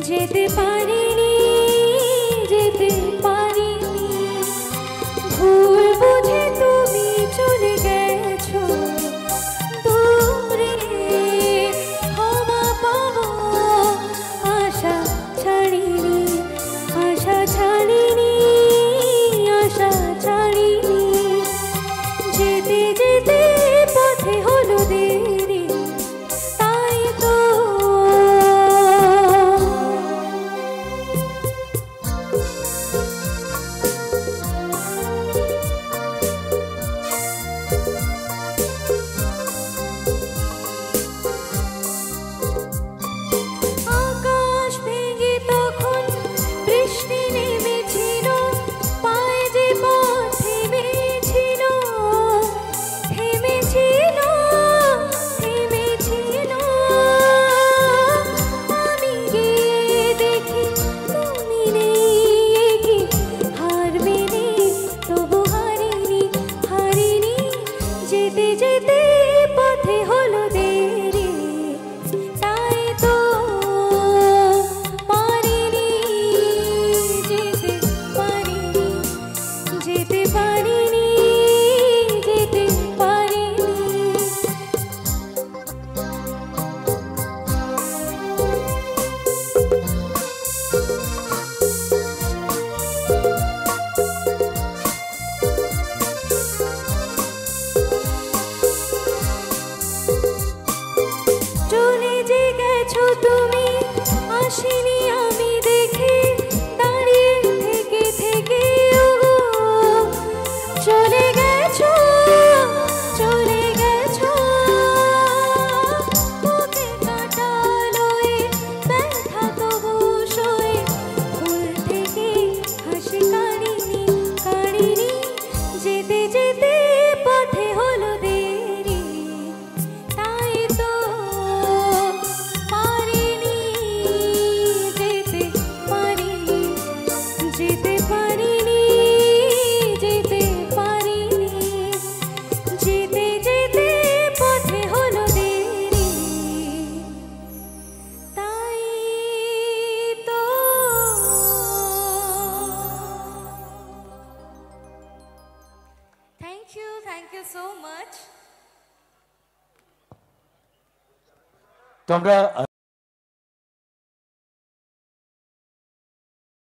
যেতে পারিনি, যেতে পারিনি, ভুল বুঝে তুমি চলে গেছো দূরে। ক্ষমা পাবো আশা ছাড়িনি, আশা ছাড়িনি, আশা ছাড়িনি। যেতে যেতে পথে হলো দেরি, তাই তো আকাশ ভেঙে তখন বৃষ্টি নেমেছিল, পায়ে যে পথ থেমেছিল, থেমেছিল, থেমেছিল। আমি গিয়ে দেখি তুমি নেই, কি হার মেনে তবু হারিনি, হারিনি। যেতে যেতে পথে হলো দেরি, তাই তো পারিনি, যেতে পারিনি, যেতে পারিনি, যেতে পারিনি। চলে যে গেছো তুমি, আসিনি আমি দেখে, দাঁড়িয়ে থেকে থেকে ওগো। চলে গেছো, চলে গেছো, বুকে কাটালো এ ব্যথা তবু সয়ে। ভুল থেকে হাসি কাড়িনি, কাড়িনি। যেতে যেতে পথে হলো দেরি, তাই তো পারিনি, যেতে পারিনি, যেতে পারিনি, যেতে পারিনি। যেতে যেতে পথে হলো দেরি, তাই তো। Thank you so much. তো আমরা